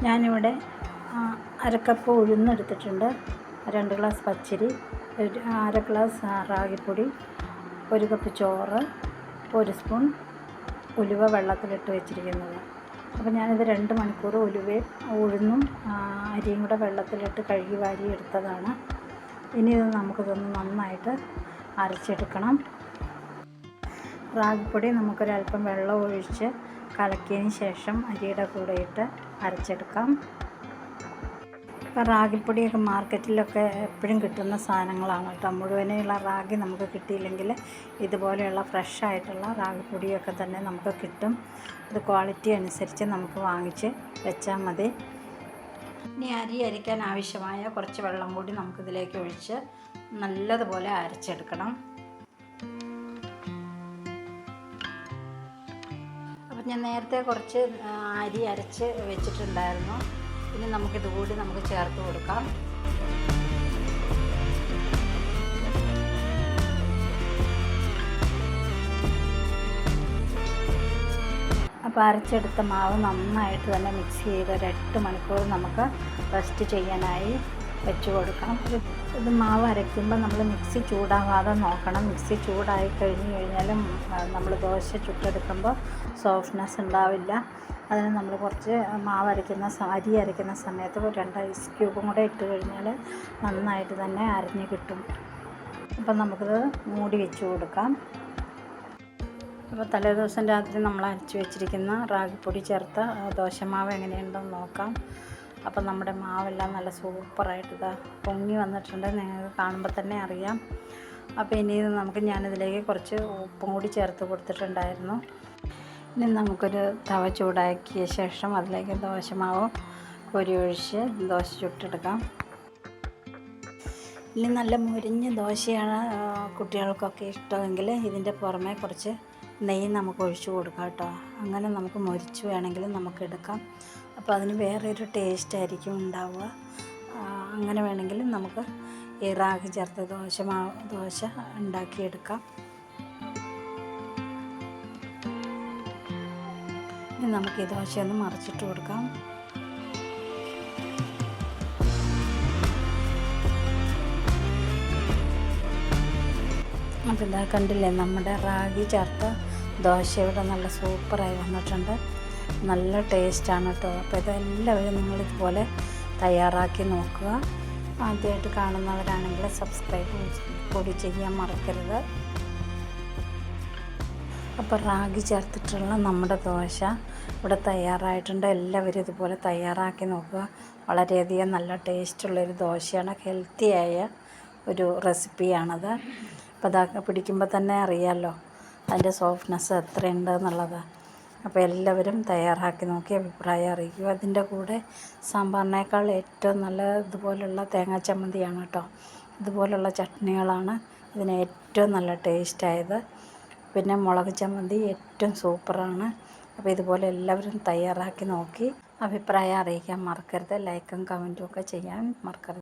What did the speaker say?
ഞാനിവിടെ അര cup ഉഴുന്നെടുത്തിട്ടുണ്ട്, 2 glass പച്ചരി, അര ഗ്ലാസ് റാഗിപ്പൊടി, 1 കപ്പ് ചോറ്, 1 സ്പൂൺ ഉലുവ വെള്ളത്തിലിട്ട് വെച്ചിരിക്കുന്നത്. അപ്പോൾ ഞാനിത് 2 മണിക്കൂർ ഉഴുന്നും അരിയും കൂടെ വെള്ളത്തിലിട്ട് കഴുകി വാരി എടുത്തതാണ്. ഇനി ഇത് നമുക്കിതൊന്ന് നന്നായിട്ട് അരച്ചെടുക്കണം. റാഗിപ്പൊടി നമുക്കൊരല്പം വെള്ളം ഒഴിച്ച് കലക്കിയതിന് ശേഷം അരിയുടെ കൂടെ ഇട്ട് അരച്ചെടുക്കാം. ഇപ്പോൾ റാഗിപ്പൊടിയൊക്കെ മാർക്കറ്റിലൊക്കെ എപ്പോഴും കിട്ടുന്ന സാധനങ്ങളാണ് കേട്ടോ. മുഴുവനുള്ള റാഗി നമുക്ക് കിട്ടിയില്ലെങ്കിൽ ഇതുപോലെയുള്ള ഫ്രഷ് ആയിട്ടുള്ള റാഗിപ്പൊടിയൊക്കെ തന്നെ നമുക്ക് കിട്ടും. ഇത് ക്വാളിറ്റി അനുസരിച്ച് നമുക്ക് വാങ്ങിച്ച് വെച്ചാൽ മതി. ഇനി അരി അരിക്കാൻ ആവശ്യമായ കുറച്ച് വെള്ളം കൂടി നമുക്കിതിലേക്ക് ഒഴിച്ച് നല്ലതുപോലെ അരച്ചെടുക്കണം. അപ്പം ഞാൻ നേരത്തെ കുറച്ച് അരി അരച്ച് വെച്ചിട്ടുണ്ടായിരുന്നു. ഇനി നമുക്കിതുകൂടി നമുക്ക് ചേർത്ത് കൊടുക്കാം. അപ്പോൾ അരച്ചെടുത്ത മാവ് നന്നായിട്ട് തന്നെ മിക്സ് ചെയ്ത് 8 മണിക്കൂർ നമുക്ക് റെസ്റ്റ് ചെയ്യാനായി വെച്ച് കൊടുക്കണം. ഇത് മാവ് അരയ്ക്കുമ്പോൾ നമ്മൾ മിക്സി ചൂടാകാതെ നോക്കണം. മിക്സി ചൂടായി കഴിഞ്ഞാൽ നമ്മൾ ദോശ ചുട്ടെടുക്കുമ്പോൾ സോഫ്റ്റ്നെസ് ഉണ്ടാവില്ല. അതിന് നമ്മൾ കുറച്ച് അരി അരയ്ക്കുന്ന സമയത്ത് 2 ഐസ് ക്യൂബും കൂടെ ഇട്ട് കഴിഞ്ഞാൽ നന്നായിട്ട് തന്നെ അരഞ്ഞ് കിട്ടും. അപ്പം നമുക്കിത് മൂടി വെച്ച് കൊടുക്കാം. അപ്പോൾ തലേദിവസം രാത്രി നമ്മൾ അരച്ച് വെച്ചിരിക്കുന്ന റാഗിപ്പൊടി ചേർത്ത ദോശമാവ് എങ്ങനെയുണ്ടെന്ന് നോക്കാം. അപ്പം നമ്മുടെ മാവെല്ലാം നല്ല സൂപ്പറായിട്ട് പൊങ്ങി വന്നിട്ടുണ്ട്, നിങ്ങൾക്ക് കാണുമ്പോൾ തന്നെ അറിയാം. അപ്പോൾ ഇനി ഞാനിതിലേക്ക് കുറച്ച് ഉപ്പും കൂടി ചേർത്ത് കൊടുത്തിട്ടുണ്ടായിരുന്നു. ഇനി നമുക്കൊരു തവ ചൂടാക്കിയ ശേഷം അതിലേക്ക് ദോശമാവ് കോരി ഒഴിച്ച് ദോശ ചുട്ടെടുക്കാം. ഇനി നല്ല മുരിഞ്ഞ ദോശയാണ് കുട്ടികൾക്കൊക്കെ ഇഷ്ടമെങ്കിൽ ഇതിൻ്റെ പുറമെ കുറച്ച് നെയ്യ് നമുക്ക് ഒഴിച്ച് കൊടുക്കാം കേട്ടോ. അങ്ങനെ നമുക്ക് മുരിച്ച് വേണമെങ്കിലും നമുക്ക് എടുക്കാം. അപ്പോൾ അതിന് വേറെ ഒരു ടേസ്റ്റ് ആയിരിക്കും ഉണ്ടാവുക. അങ്ങനെ വേണമെങ്കിലും നമുക്ക് ഈ റാഗി ചേർത്ത് ദോശ ഉണ്ടാക്കിയെടുക്കാം. ഇനി നമുക്ക് ഈ ദോശയൊന്ന് മറിച്ചിട്ട് കൊടുക്കാം. അപ്പോൾ ഇതാ കണ്ടില്ലേ, നമ്മുടെ റാഗി ചേർത്ത ദോശ ഇവിടെ നല്ല സൂപ്പറായി വന്നിട്ടുണ്ട്. നല്ല ടേസ്റ്റാണ് കേട്ടോ. അപ്പോൾ ഇതെല്ലാവരും നിങ്ങളിതുപോലെ തയ്യാറാക്കി നോക്കുക. ആദ്യമായിട്ട് കാണുന്നവരാണെങ്കിൽ സബ്സ്ക്രൈബ് കൂടി ചെയ്യാൻ മറക്കരുത്. അപ്പോൾ റാഗി ചേർത്തിട്ടുള്ള നമ്മുടെ ദോശ ഇവിടെ തയ്യാറായിട്ടുണ്ട്. എല്ലാവരും ഇതുപോലെ തയ്യാറാക്കി നോക്കുക. വളരെയധികം നല്ല ടേസ്റ്റുള്ളൊരു ദോശയാണ്, ഹെൽത്തിയായ ഒരു റെസിപ്പിയാണത്. അപ്പോൾ അതൊക്കെ പിടിക്കുമ്പോൾ തന്നെ അറിയാമല്ലോ അതിൻ്റെ സോഫ്റ്റ്നെസ് എത്രയുണ്ട് എന്നുള്ളത്. അപ്പോൾ എല്ലാവരും തയ്യാറാക്കി നോക്കി അഭിപ്രായം അറിയിക്കുക. അതിൻ്റെ കൂടെ സാമ്പാറിനേക്കാൾ ഏറ്റവും നല്ല ഇതുപോലുള്ള തേങ്ങാ ചമ്മന്തിയാണ് കേട്ടോ. ഇതുപോലുള്ള ചട്നികളാണ് ഇതിന് ഏറ്റവും നല്ല ടേസ്റ്റായത്. പിന്നെ മുളക് ചമ്മന്തി ഏറ്റവും സൂപ്പറാണ്. അപ്പോൾ ഇതുപോലെ എല്ലാവരും തയ്യാറാക്കി നോക്കി അഭിപ്രായം അറിയിക്കാൻ മറക്കരുത്. ലൈക്കും കമൻറ്റും ഒക്കെ ചെയ്യാൻ മറക്കരുത്.